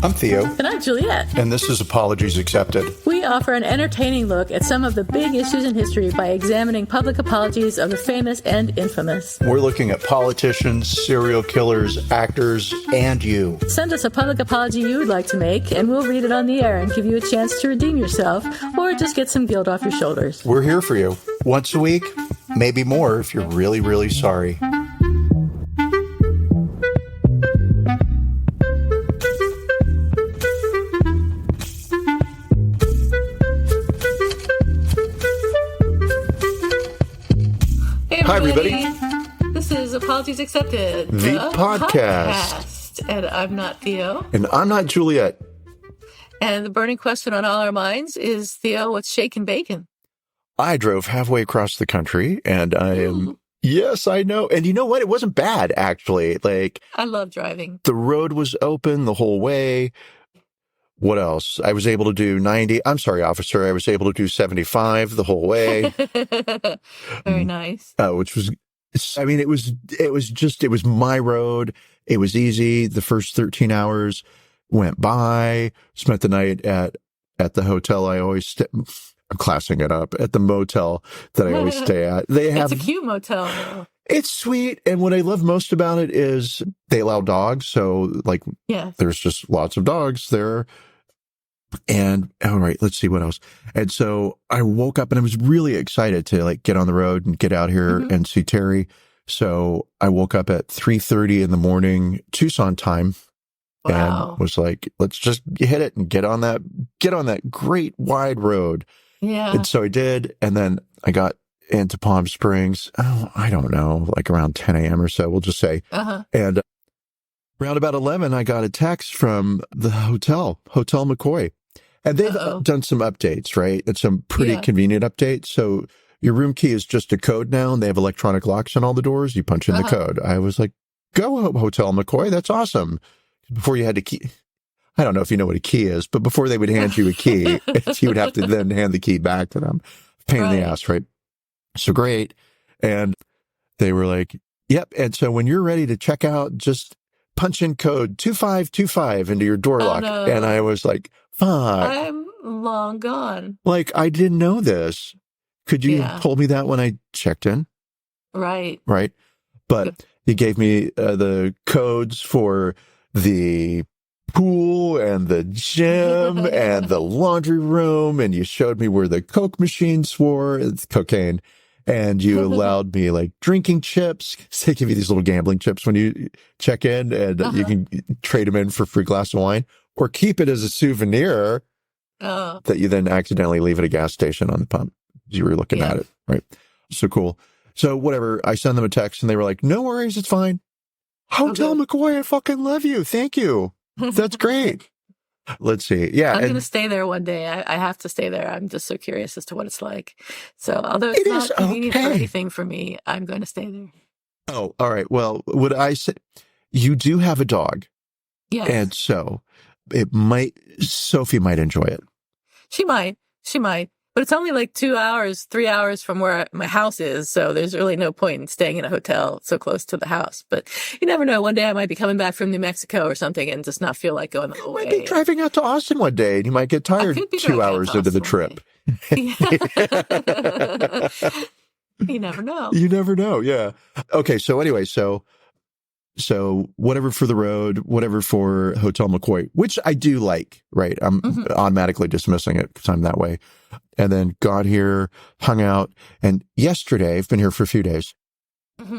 I'm Theo. And I'm Juliet. And this is Apologies Accepted. We offer an entertaining look at some of the big issues in history by examining public apologies of the famous and infamous. We're looking at politicians, serial killers, actors, and you. Send us a public apology you would like to make, and we'll read it on the air and give you a chance to redeem yourself or just get some guilt off your shoulders. We're here for you. Once a week, maybe more if you're really, really sorry. Hi, everybody. This is Apologies Accepted, the podcast. And I'm not Theo. And I'm not Juliet. And the burning question on all our minds is, Theo, what's shaking bacon? I drove halfway across the country, and I am... Yes, I know. And you know what? It wasn't bad, actually. I love driving. The road was open the whole way. What else? I was able to do 90. I'm sorry, officer. I was able to do 75 the whole way. Very nice. Which was, I mean, it was my road. It was easy. The first 13 hours went by. Spent the night at the hotel I always I'm classing it up, at the motel that I always stay at. It's a cute motel, though. It's sweet. And what I love most about it is they allow dogs. So, there's just lots of dogs there. And all right, let's see what else. And so I woke up and I was really excited to get on the road and get out here and see Terry. So I woke up at 3:30 in the morning, Tucson time. Wow. And was like, let's just hit it and get on that great wide road. Yeah. And so I did. And then I got into Palm Springs. Oh, I don't know, around 10 a.m. or so, we'll just say. And around about 11, I got a text from the Hotel McCoy. And they've done some updates, right? It's some pretty convenient updates. So your room key is just a code now, and they have electronic locks on all the doors. You punch in the code. I was like, go Hotel McCoy. That's awesome. Before you had to key. I don't know if you know what a key is, but before they would hand you a key, you would have to then hand the key back to them. Pain in the ass, right? So great. And they were like, yep. And so when you're ready to check out, just punch in code 2525 into your door lock. No. And I was like, fuck. I'm long gone. I didn't know this. Could you have told me that when I checked in? Right. Right. But he gave me the codes for the pool and the gym and the laundry room. And you showed me where the Coke machines were. It's cocaine. And you allowed me drinking chips. They give you these little gambling chips when you check in, and you can trade them in for a free glass of wine or keep it as a souvenir that you then accidentally leave at a gas station on the pump. You were looking at it, right? So cool. So whatever, I send them a text and they were like, no worries, it's fine. Hotel McCoy, I fucking love you. Thank you. That's great. Let's see. Yeah. I'm going to stay there one day. I have to stay there. I'm just so curious as to what it's like. So although it's not convenient for anything for me, I'm going to stay there. Oh, all right. Well, would I say you do have a dog? Yes. And so Sophie might enjoy it. She might. But it's only 2 hours, 3 hours from where my house is. So there's really no point in staying in a hotel so close to the house. But you never know. One day I might be coming back from New Mexico or something and just not feel like going the whole way. You might be driving out to Austin one day and you might get tired 2 hours into the trip. You never know. You never know. Yeah. Okay. So anyway, so whatever for the road, whatever for Hotel McCoy, which I do like, right? I'm automatically dismissing it because I'm that way. And then got here, hung out. And yesterday, I've been here for a few days.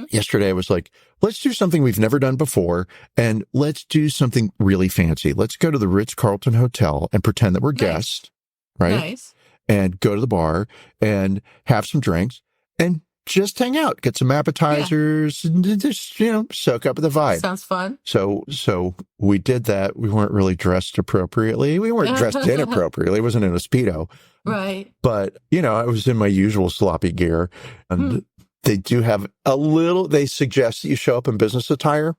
Yesterday, I was like, let's do something we've never done before. And let's do something really fancy. Let's go to the Ritz-Carlton Hotel and pretend that we're guests, right? Nice. And go to the bar and have some drinks and just hang out, get some appetizers, and just, soak up the vibe. Sounds fun. So we did that. We weren't really dressed appropriately. We weren't dressed inappropriately. It wasn't in a Speedo. Right. But, I was in my usual sloppy gear. And they do have they suggest that you show up in business attire.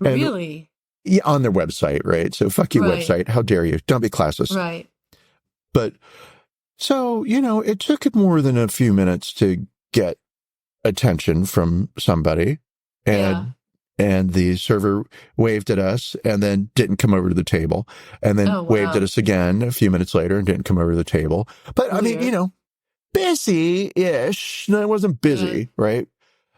Really? Yeah, on their website, right? So fuck you, website. How dare you? Don't be classist. Right. But, so, it took it more than a few minutes to get attention from somebody. And and the server waved at us and then didn't come over to the table, and then waved at us again a few minutes later and didn't come over to the table. But Weird. I mean, you know, busy-ish. No, it wasn't busy, right?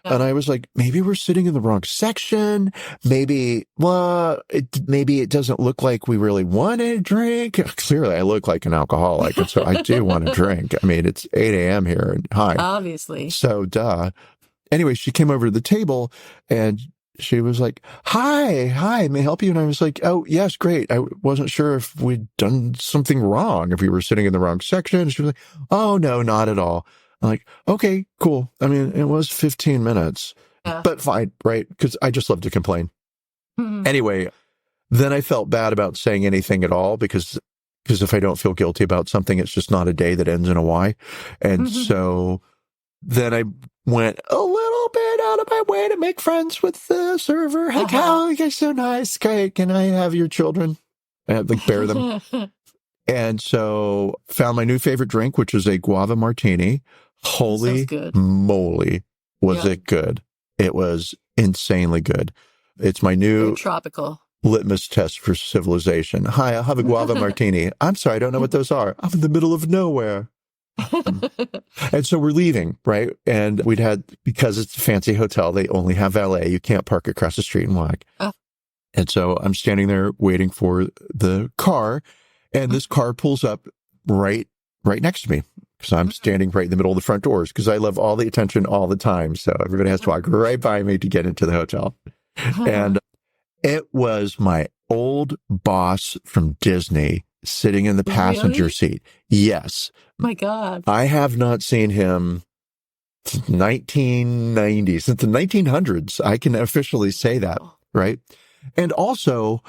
And I was like, maybe we're sitting in the wrong section. Maybe it doesn't look like we really want a drink. Clearly, I look like an alcoholic, and so I do want a drink. I mean, it's 8 a.m. here, and hi. Obviously. So, duh. Anyway, she came over to the table, and she was like, hi, may I help you? And I was like, oh, yes, great. I wasn't sure if we'd done something wrong, if we were sitting in the wrong section. She was like, oh, no, not at all. I'm like, okay, cool. I mean, it was 15 minutes, but fine, right? Because I just love to complain. Mm-hmm. Anyway, then I felt bad about saying anything at all because if I don't feel guilty about something, it's just not a day that ends in a Y. And so then I went a little bit out of my way to make friends with the server. Like, oh, you're so nice. Okay, can I have your children? And like bear them. And so found my new favorite drink, which is a guava martini. Holy moly, was it good. It was insanely good. It's my new tropical litmus test for civilization. Hi, I'll have a guava martini. I'm sorry, I don't know what those are. I'm in the middle of nowhere. And so we're leaving, right? And because it's a fancy hotel, they only have valet. You can't park across the street and walk. And so I'm standing there waiting for the car, and this car pulls up right next to me. Because I'm standing right in the middle of the front doors, because I love all the attention all the time. So everybody has to walk right by me to get into the hotel. And it was my old boss from Disney sitting in the passenger seat. Yes. My God. I have not seen him since 1990, since the 1900s. I can officially say that, right? And also,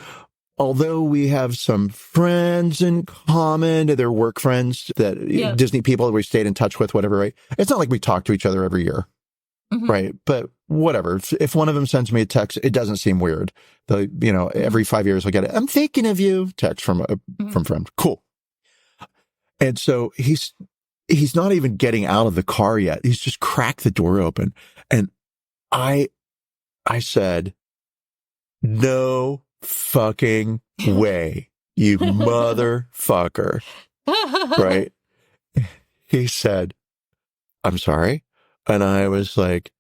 although we have some friends in common, they're work friends that Disney people that we stayed in touch with, whatever, right? It's not like we talk to each other every year, right? But whatever. If one of them sends me a text, it doesn't seem weird. Every 5 years I get it. I'm thinking of you. Text from friend. Cool. And so he's not even getting out of the car yet. He's just cracked the door open. And I said, no fucking way, you motherfucker. Right? He said, I'm sorry. And I was like,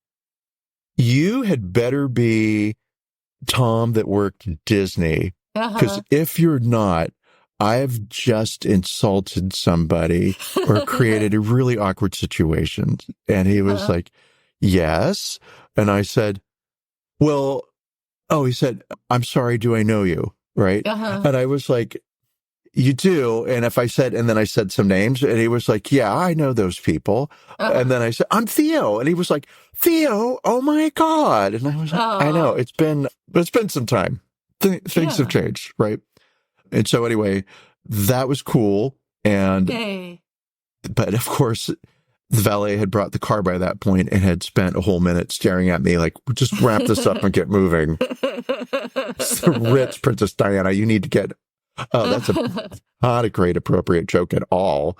you had better be Tom that worked at Disney. Because if you're not, I've just insulted somebody or created a really awkward situation. And he was like, yes. And I said, well, he said, I'm sorry, do I know you? Right? And I was like, you do. And then I said some names, and he was like, yeah, I know those people. And then I said, I'm Theo. And he was like, Theo, oh my God. And I was like, I know, it's been some time. Things have changed, right? And so anyway, that was cool. And, but of course, the valet had brought the car by that point and had spent a whole minute staring at me like, just wrap this up and get moving. Rich Princess Diana, you need to get, that's not a great appropriate joke at all.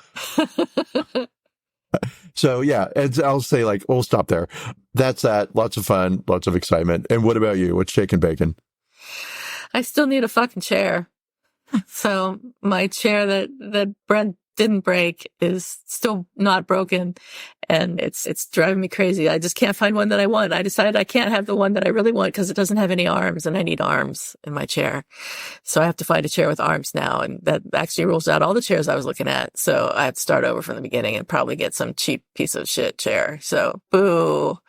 So yeah, and I'll say like, we'll stop there. That's that. Lots of fun, lots of excitement. And what about you? What's shaking bacon? I still need a fucking chair. So my chair that Brent didn't break is still not broken, and it's driving me crazy. I just can't find one that I want. I decided I can't have the one that I really want because it doesn't have any arms, and I need arms in my chair. So I have to find a chair with arms now, and that actually rules out all the chairs I was looking at. So I have to start over from the beginning and probably get some cheap piece of shit chair. So boo.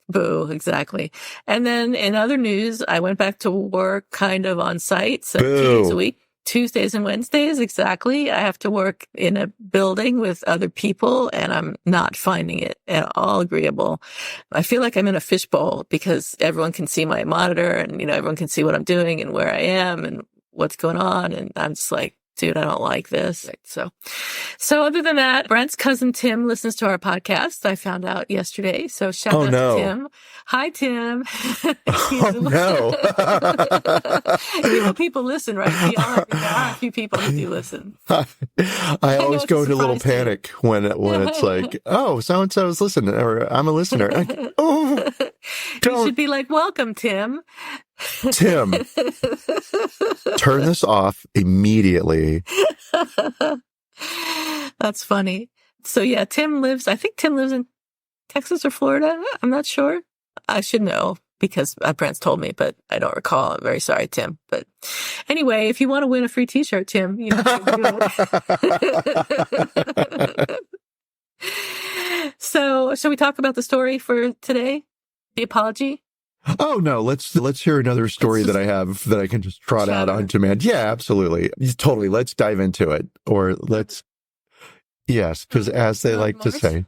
Boo, exactly. And then in other news, I went back to work kind of on site 7 days a week, Tuesdays and Wednesdays. Exactly. I have to work in a building with other people, and I'm not finding it at all agreeable. I feel like I'm in a fishbowl because everyone can see my monitor, and, everyone can see what I'm doing and where I am and what's going on. And I'm just like, dude, I don't like this. So other than that, Brent's cousin Tim listens to our podcast. I found out yesterday. So shout out to Tim. Hi, Tim. Oh, no. People listen, right? There are a few people who do listen. I always go into a little panic when it's like, oh, so-and-so is listening, or I'm a listener. Oh, don't. You should be like, welcome, Tim. Tim, turn this off immediately. That's funny. So yeah, I think Tim lives in Texas or Florida. I'm not sure. I should know because Brent's told me, but I don't recall. I'm very sorry, Tim. But anyway, if you want to win a free t-shirt, Tim, you know what to do. So shall we talk about the story for today? The apology? Oh no, let's hear another story that I have that I can just trot out on demand. Yeah, absolutely. Totally. Let's dive into it. Or yes, because as they like to say.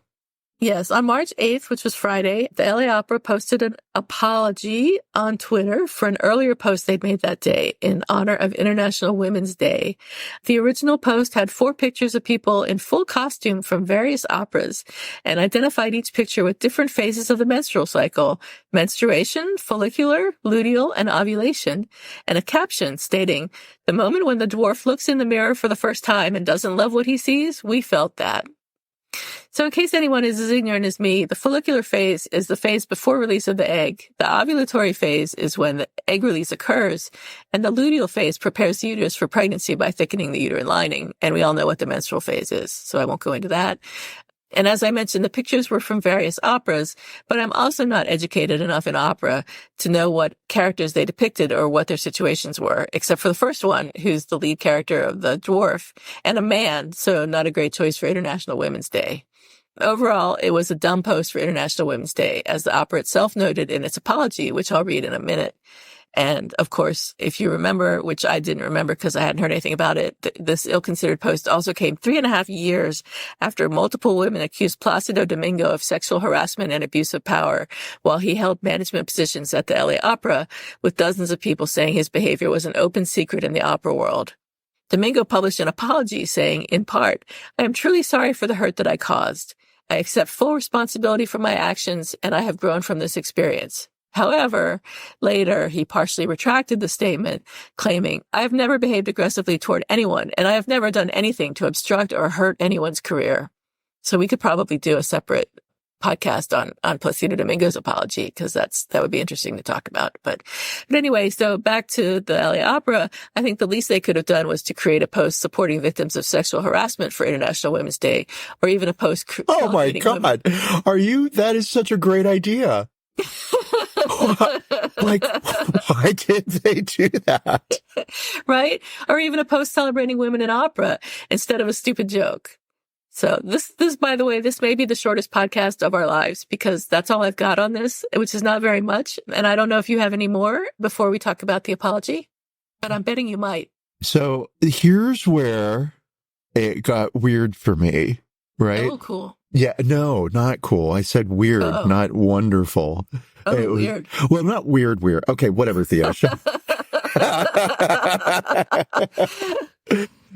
Yes, on March 8th, which was Friday, the LA Opera posted an apology on Twitter for an earlier post they'd made that day in honor of International Women's Day. The original post had 4 pictures of people in full costume from various operas and identified each picture with different phases of the menstrual cycle: menstruation, follicular, luteal, and ovulation, and a caption stating, "The moment when the dwarf looks in the mirror for the first time and doesn't love what he sees, we felt that." So in case anyone is as ignorant as me, the follicular phase is the phase before release of the egg. The ovulatory phase is when the egg release occurs, and the luteal phase prepares the uterus for pregnancy by thickening the uterine lining. And we all know what the menstrual phase is, so I won't go into that. And as I mentioned, the pictures were from various operas, but I'm also not educated enough in opera to know what characters they depicted or what their situations were, except for the first one, who's the lead character of the dwarf, and a man, so not a great choice for International Women's Day. Overall, it was a dumb post for International Women's Day, as the opera itself noted in its apology, which I'll read in a minute. And of course, if you remember, which I didn't remember because I hadn't heard anything about it, this ill-considered post also came 3.5 years after multiple women accused Placido Domingo of sexual harassment and abuse of power while he held management positions at the LA Opera, with dozens of people saying his behavior was an open secret in the opera world. Domingo published an apology saying, in part, "I am truly sorry for the hurt that I caused. I accept full responsibility for my actions, and I have grown from this experience." However, later he partially retracted the statement, claiming, "I have never behaved aggressively toward anyone, and I have never done anything to obstruct or hurt anyone's career." So we could probably do a separate podcast on Placido Domingo's apology, because that would be interesting to talk about. But anyway, so back to the LA Opera, I think the least they could have done was to create a post supporting victims of sexual harassment for International Women's Day, or even a post. Oh my God. That is such a great idea. Like, why did they do that? Right? Or even a post celebrating women in opera instead of a stupid joke. So this, by the way, this may be the shortest podcast of our lives because that's all I've got on this, which is not very much. And I don't know if you have any more before we talk about the apology, but I'm betting you might. So here's where it got weird for me, right? Oh, cool. Yeah, no, not cool. I said weird, not wonderful. Oh, it was, weird. Well, not weird. Okay, whatever, Theo.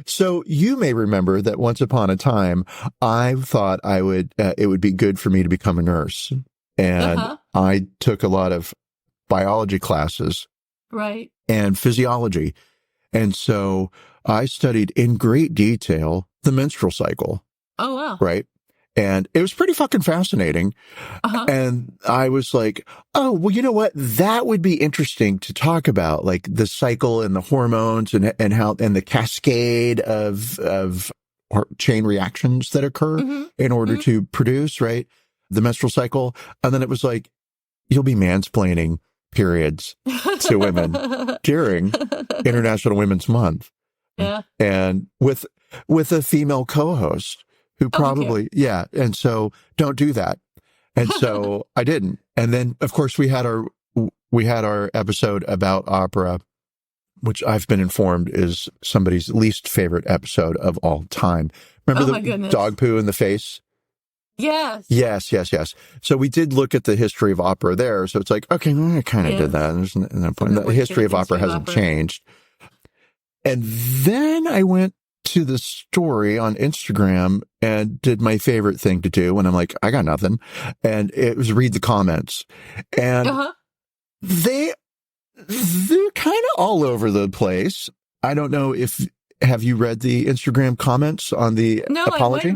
So you may remember that once upon a time, I thought it would be good for me to become a nurse. And I took a lot of biology classes. Right. And physiology. And so I studied in great detail the menstrual cycle. Oh, wow. Right. And it was pretty fucking fascinating. And I was like, oh, well, you know what? That would be interesting to talk about, like the cycle and the hormones and how, and the cascade of chain reactions that occur in order to produce, right, the menstrual cycle. And then it was like, you'll be mansplaining periods to women during International Women's Month. Yeah. And with a female co-host. Who probably, and so don't do that. And so I didn't. And then, of course, we had our episode about opera, which I've been informed is somebody's least favorite episode of all time. Remember the dog poo in the face? Yes. Yes. So we did look at the history of opera there. So it's like, okay, I kind of did that. There's no point. The history of opera hasn't changed. And then I went to the story on Instagram and did my favorite thing to do when I'm like, I got nothing. And it was read the comments. And they're kind of all over the place. I don't know have you read the Instagram comments on the apology?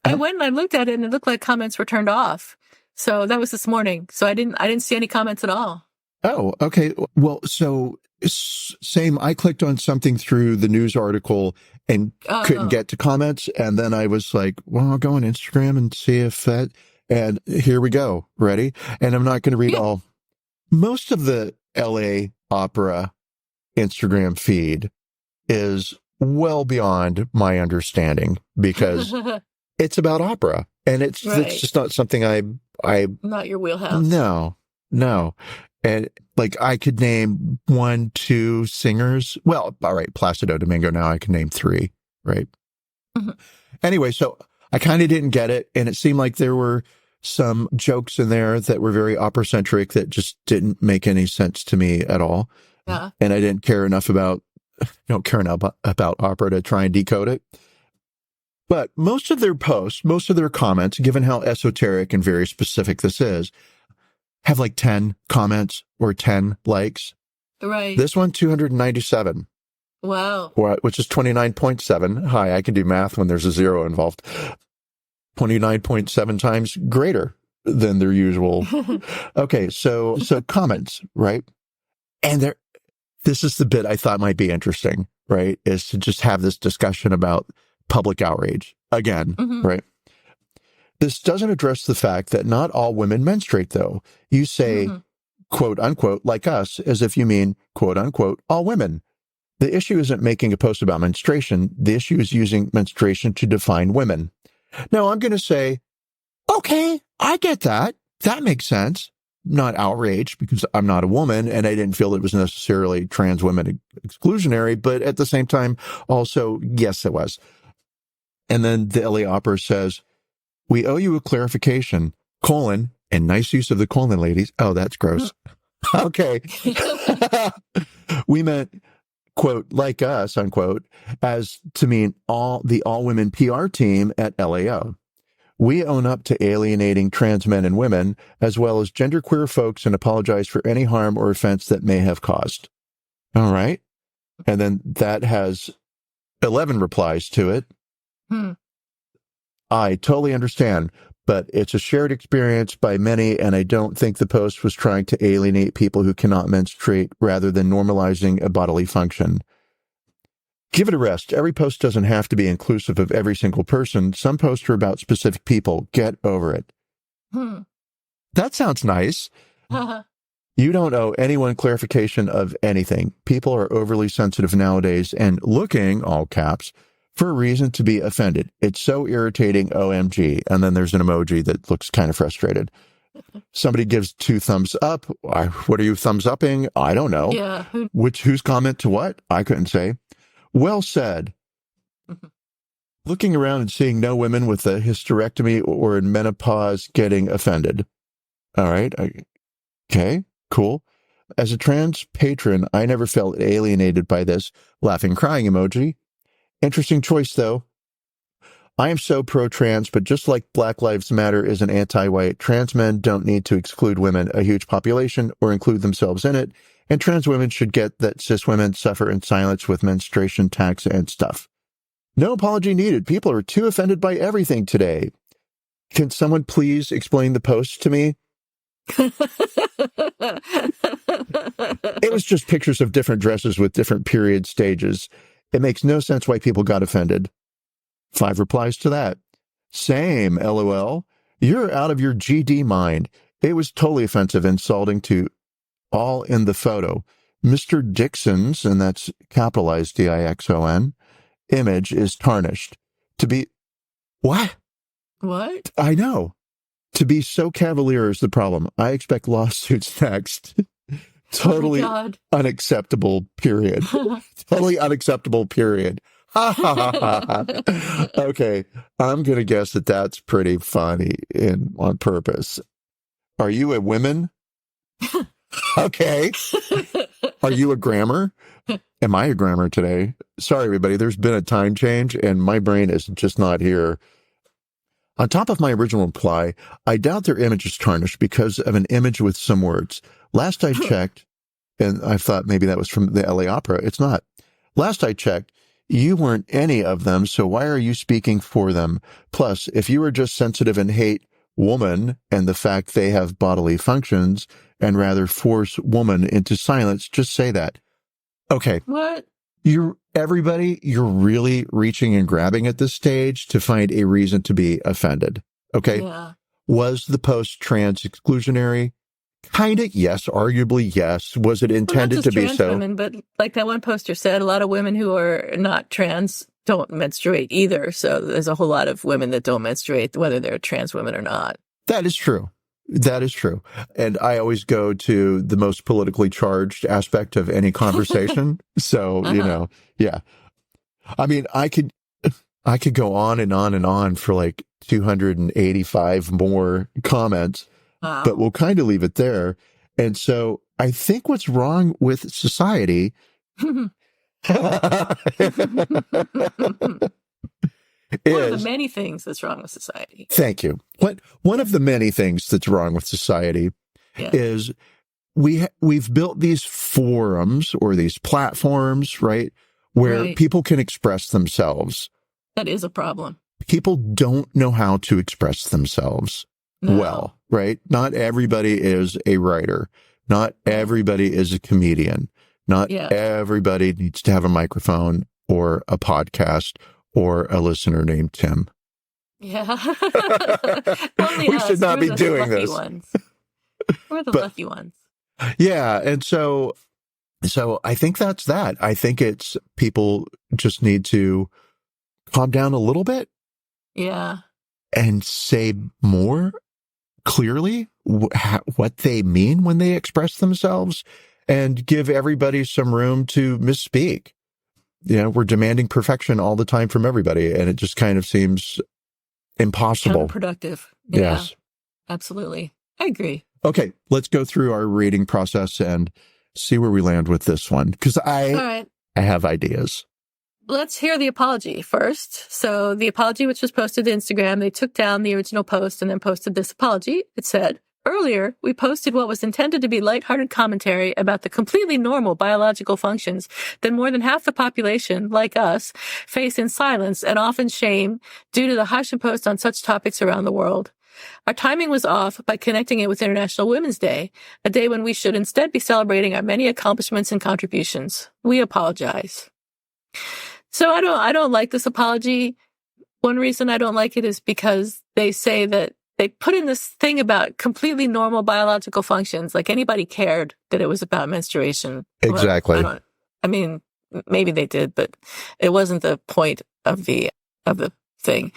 I went and I looked at it and it looked like comments were turned off. So that was this morning. So I didn't see any comments at all. Oh, okay. Well, so same. I clicked on something through the news article and couldn't get to comments. And then I was like, well, I'll go on Instagram and see if that, and here we go. Ready? And I'm not going to read all. Most of the LA Opera Instagram feed is well beyond my understanding because it's about opera and it's just not something I not your wheelhouse. No. And like I could name 1, 2 singers. Well, all right, Placido Domingo. Now I can name 3, right? Anyway, so I kind of didn't get it. And it seemed like there were some jokes in there that were very opera centric that just didn't make any sense to me at all. Yeah. And I didn't care enough about opera to try and decode it. But most of their posts, most of their comments, given how esoteric and very specific this is, have like 10 comments or 10 likes. Right. This one, 297. Wow. Which is 29.7. Hi, I can do math when there's a 0 involved. 29.7 times greater than their usual. Okay, so comments, right? And this is the bit I thought might be interesting, right? Is to just have this discussion about public outrage again, right? This doesn't address the fact that not all women menstruate, though. You say, quote unquote, like us, as if you mean, quote unquote, all women. The issue isn't making a post about menstruation. The issue is using menstruation to define women. Now, I'm going to say, okay, I get that. That makes sense. Not outraged because I'm not a woman and I didn't feel it was necessarily trans women exclusionary, but at the same time, also, yes, it was. And then the LA Opera says, we owe you a clarification, and nice use of the colon, ladies. Oh, that's gross. Okay. We meant, quote, like us, unquote, as to mean the all-women PR team at LAO. We own up to alienating trans men and women, as well as genderqueer folks, and apologize for any harm or offense that may have caused. All right. And then that has 11 replies to it. I totally understand, but it's a shared experience by many, and I don't think the post was trying to alienate people who cannot menstruate rather than normalizing a bodily function. Give it a rest. Every post doesn't have to be inclusive of every single person. Some posts are about specific people. Get over it. That sounds nice. You don't owe anyone clarification of anything. People are overly sensitive nowadays and looking, all caps, for a reason to be offended. It's so irritating, OMG. And then there's an emoji that looks kind of frustrated. Somebody gives 2 thumbs up. What are you thumbs upping? I don't know. Yeah. Whose comment to what? I couldn't say. Well said. Looking around and seeing no women with a hysterectomy or in menopause getting offended. All right. Okay, cool. As a trans patron, I never felt alienated by this. Laughing, crying emoji. Interesting choice, though. I am so pro-trans, but just like Black Lives Matter is an anti-white, trans men don't need to exclude women, a huge population, or include themselves in it, and trans women should get that cis women suffer in silence with menstruation, tax, and stuff. No apology needed. People are too offended by everything today. Can someone please explain the post to me? It was just pictures of different dresses with different period stages. It makes no sense why people got offended. 5 replies to that. Same, LOL. You're out of your GD mind. It was totally offensive, insulting to all in the photo. Mr. Dixon's, and that's capitalized Dixon, image is tarnished. To be... What? What? I know. To be so cavalier is the problem. I expect lawsuits next. Totally unacceptable, period. Totally unacceptable, period. Ha ha ha ha. Okay, I'm going to guess that that's pretty funny on purpose. Are you a woman? Okay. Are you a grammar? Am I a grammar today? Sorry, everybody. There's been a time change and my brain is just not here. On top of my original reply, I doubt their image is tarnished because of an image with some words. Last I checked, and I thought maybe that was from the LA Opera. It's not. Last I checked, you weren't any of them, so why are you speaking for them? Plus, if you were just sensitive and hate woman and the fact they have bodily functions and rather force woman into silence, just say that. Okay. What? You're really reaching and grabbing at this stage to find a reason to be offended. Okay. Yeah. Was the post trans exclusionary? Kind of, yes. Arguably, yes. Was it intended to be so? Women, but like that one poster said, a lot of women who are not trans don't menstruate either. So there's a whole lot of women that don't menstruate, whether they're trans women or not. That is true. That is true. And I always go to the most politically charged aspect of any conversation. So, yeah. I mean, I could go on and on and on for like 285 more comments, but we'll kind of leave it there. And so I think what's wrong with society one of the many things that's wrong with society. Thank you. One of the many things that's wrong with society is we've built these forums or these platforms, right, where people can express themselves. That is a problem. People don't know how to express themselves well, right? Not everybody is a writer. Not everybody is a comedian. Not everybody needs to have a microphone or a podcast or a listener named Tim. Yeah. We should not be doing this. We're the lucky ones. Yeah. And so I think that's that. I think it's people just need to calm down a little bit. Yeah. And say more clearly what they mean when they express themselves and give everybody some room to misspeak. We're demanding perfection all the time from everybody, and it just kind of seems impossible. Counterproductive. Yes. Absolutely. I agree. Okay, let's go through our rating process and see where we land with this one, because I have ideas. Let's hear the apology first. So the apology, which was posted to Instagram, they took down the original post and then posted this apology. It said, earlier, we posted what was intended to be lighthearted commentary about the completely normal biological functions that more than half the population, like us, face in silence and often shame due to the hush and post on such topics around the world. Our timing was off by connecting it with International Women's Day, a day when we should instead be celebrating our many accomplishments and contributions. We apologize. So I don't like this apology. One reason I don't like it is because they say that they put in this thing about completely normal biological functions, like anybody cared that it was about menstruation. Exactly. I mean, maybe they did, but it wasn't the point of the thing.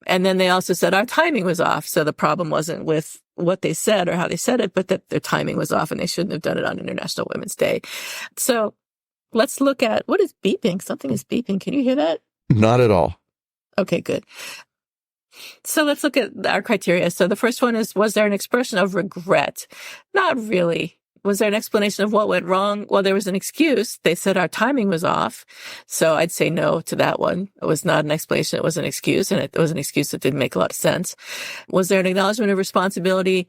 And then they also said our timing was off. So the problem wasn't with what they said or how they said it, but that their timing was off and they shouldn't have done it on International Women's Day. So let's look at what is beeping. Something is beeping. Can you hear that? Not at all. Okay, good. So let's look at our criteria. So the first one is, was there an expression of regret? Not really. Was there an explanation of what went wrong? Well, there was an excuse. They said our timing was off. So I'd say no to that one. It was not an explanation. It was an excuse. And it was an excuse that didn't make a lot of sense. Was there an acknowledgement of responsibility?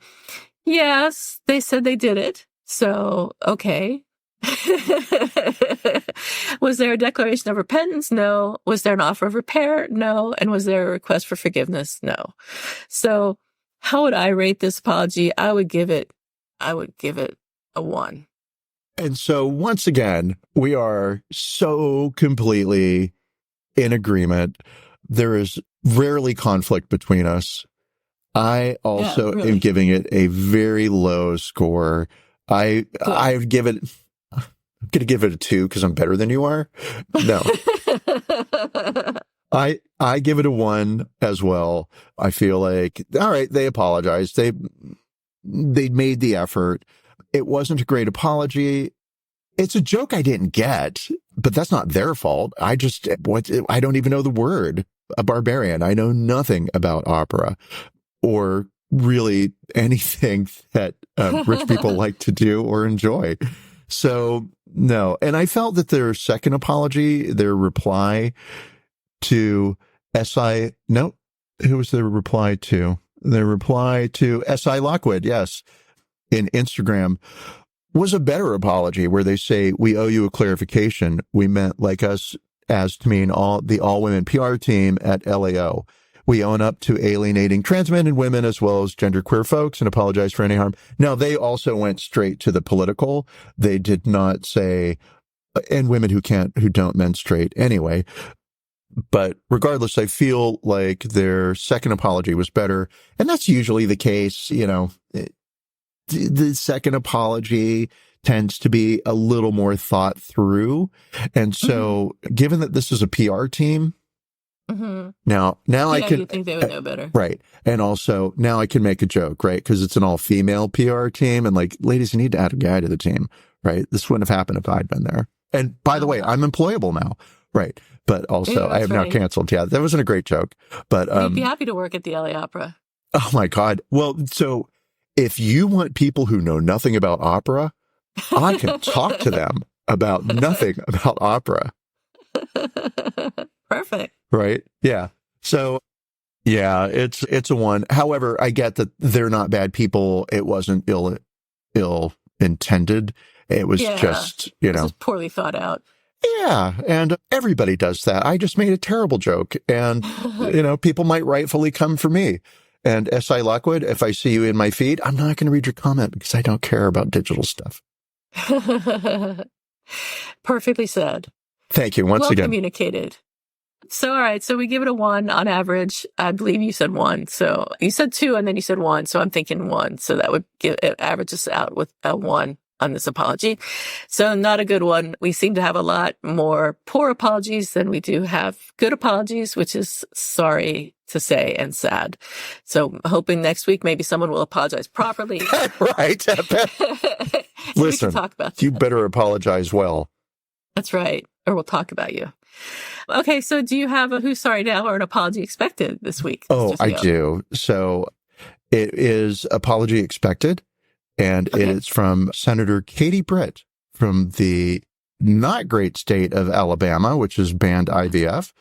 Yes. They said they did it. So, okay. Was there a declaration of repentance? No. Was there an offer of repair? No. And was there a request for forgiveness? No. So how would I rate this apology? I would give it a 1. And so once again, we are so completely in agreement. There is rarely conflict between us. I also am giving it a very low score. I'm going to give it a 2 because I'm better than you are. No. I give it a 1 as well. I feel like, all right, they apologized. They made the effort. It wasn't a great apology. It's a joke I didn't get, but that's not their fault. I don't even know the word, a barbarian. I know nothing about opera or really anything that rich people like to do or enjoy. So, no. And I felt that their second apology, their reply to no, who was their reply to? Their reply to S.I. Lockwood, yes, in Instagram, was a better apology where they say, we owe you a clarification. We meant like us as to mean the all-women PR team at LAO. We own up to alienating trans men and women as well as genderqueer folks and apologize for any harm. Now, they also went straight to the political. They did not say, and women who don't menstruate anyway. But regardless, I feel like their second apology was better. And that's usually the case. The second apology tends to be a little more thought through. And so given that this is a PR team, now I can... you think they would know better. Right. And also now I can make a joke, right? Because it's an all-female PR team. And like, ladies, you need to add a guy to the team, right? This wouldn't have happened if I'd been there. And by the way, I'm employable now. Right. But also I have now canceled. Yeah, that wasn't a great joke. But you'd be happy to work at the LA Opera. Oh my God. Well, so if you want people who know nothing about opera, I can talk to them about nothing about opera. Perfect. Right? Yeah. So yeah, it's a one. However, I get that they're not bad people. It wasn't ill intended. It was just, It was poorly thought out. Yeah, and everybody does that. I just made a terrible joke, and, people might rightfully come for me. And S.I. Lockwood, if I see you in my feed, I'm not going to read your comment because I don't care about digital stuff. Perfectly said. Thank you once again. Well communicated. So, all right. So we give it a 1 on average. I believe you said 1. So you said 2 and then you said 1. So I'm thinking 1. So that would average us out with a 1 on this apology. So not a good one. We seem to have a lot more poor apologies than we do have good apologies, which is sorry to say and sad. So hoping next week maybe someone will apologize properly. Right. Listen, talk about you better apologize well. That's right. Or we'll talk about you. Okay. So do you have a who's sorry now or an apology expected this week? Oh, I do. So it is apology expected. And it is from Senator Katie Britt from the not great state of Alabama, which has banned IVF.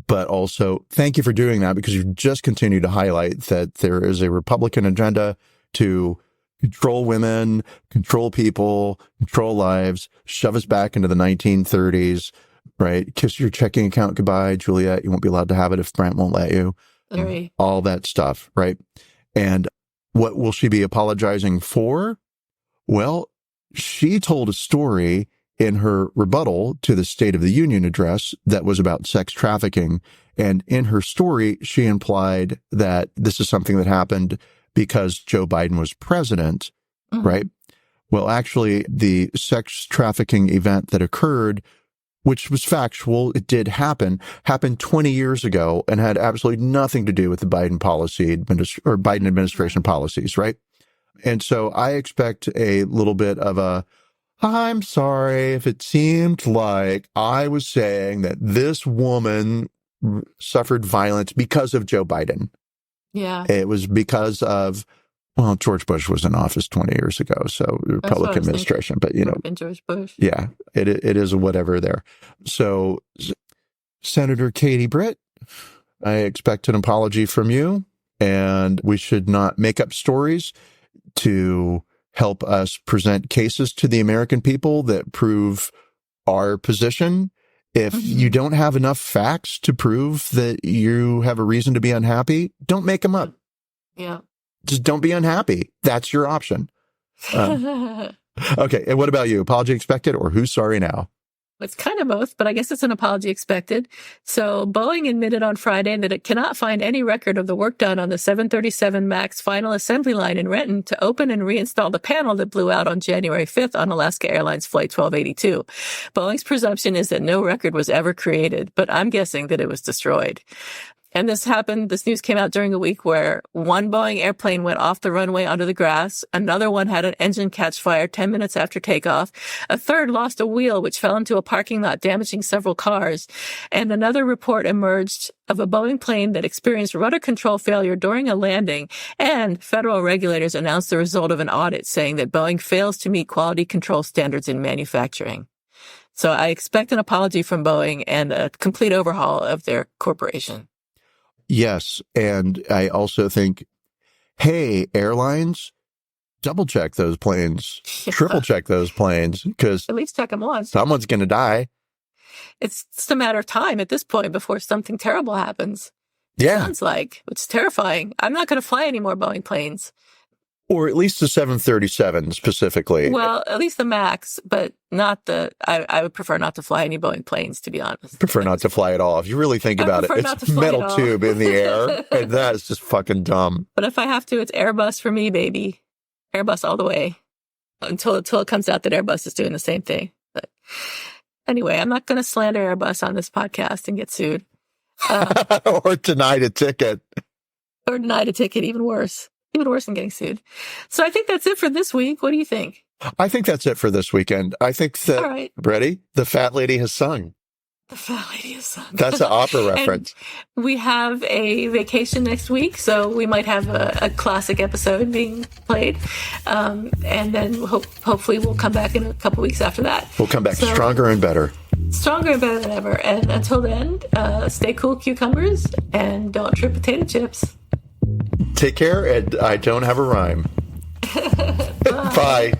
But also, thank you for doing that because you've just continued to highlight that there is a Republican agenda to control women, control people, control lives, shove us back into the 1930s, right? Kiss your checking account goodbye, Juliet. You won't be allowed to have it if Brent won't let you. Right. All that stuff, right? And what will she be apologizing for? Well, she told a story in her rebuttal to the State of the Union address that was about sex trafficking. And in her story, she implied that this is something that happened because Joe Biden was president, right? Well, actually, the sex trafficking event that occurred, which was factual, it did happen, happened 20 years ago and had absolutely nothing to do with the Biden Biden administration policies, right? And so I expect a little bit of I'm sorry if it seemed like I was saying that this woman suffered violence because of Joe Biden. Yeah. It was because of, George Bush was in office 20 years ago, so Republican administration, but and George Bush. Yeah, it is a whatever there. So Senator Katie Britt, I expect an apology from you, and we should not make up stories to help us present cases to the American people that prove our position. If you don't have enough facts to prove that you have a reason to be unhappy, don't make them up. Yeah. Just don't be unhappy. That's your option. Okay. And what about you? Apology expected or who's sorry now? It's kind of both, but I guess it's an apology expected. So Boeing admitted on Friday that it cannot find any record of the work done on the 737 MAX final assembly line in Renton to open and reinstall the panel that blew out on January 5th on Alaska Airlines Flight 1282. Boeing's presumption is that no record was ever created, but I'm guessing that it was destroyed. And this news came out during a week where one Boeing airplane went off the runway onto the grass. Another one had an engine catch fire 10 minutes after takeoff. A third lost a wheel, which fell into a parking lot, damaging several cars. And another report emerged of a Boeing plane that experienced rudder control failure during a landing. And federal regulators announced the result of an audit saying that Boeing fails to meet quality control standards in manufacturing. So I expect an apology from Boeing and a complete overhaul of their corporation. Yes. And I also think, hey, airlines, double check those planes, triple check those planes, because at least check them once. Someone's going to die. It's just a matter of time at this point before something terrible happens. Yeah. Sounds like, which is terrifying. I'm not going to fly any more Boeing planes. Or at least the 737 specifically. Well, at least the MAX, but not I would prefer not to fly any Boeing planes, to be honest. Prefer not to fly at all. If you really think about it, it's metal tube in the air, and that is just fucking dumb. But if I have to, it's Airbus for me, baby. Airbus all the way. Until it comes out that Airbus is doing the same thing. But anyway, I'm not going to slander Airbus on this podcast and get sued. Or denied a ticket. Or denied a ticket, even worse. Even worse than getting sued. So I think that's it for this week. What do you think? I think that's it for this weekend. I think that, all right. Ready? The Fat Lady Has Sung. The Fat Lady Has Sung. That's an opera reference. We have a vacation next week, so we might have a classic episode being played. And then hopefully we'll come back in a couple weeks after that. We'll come back stronger and better. Stronger and better than ever. And until then, stay cool, cucumbers, and don't trip potato chips. Take care, and I don't have a rhyme. Bye.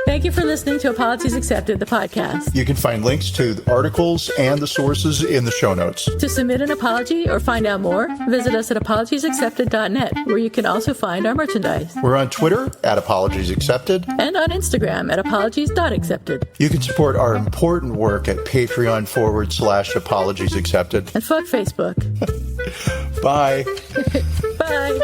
Thank you for listening to Apologies Accepted, the podcast. You can find links to the articles and the sources in the show notes. To submit an apology or find out more, visit us at apologiesaccepted.net, where you can also find our merchandise. We're on Twitter at Apologies Accepted. And on Instagram at apologies.accepted. You can support our important work at Patreon.com/Apologies Accepted. And fuck Facebook. Bye. Bye.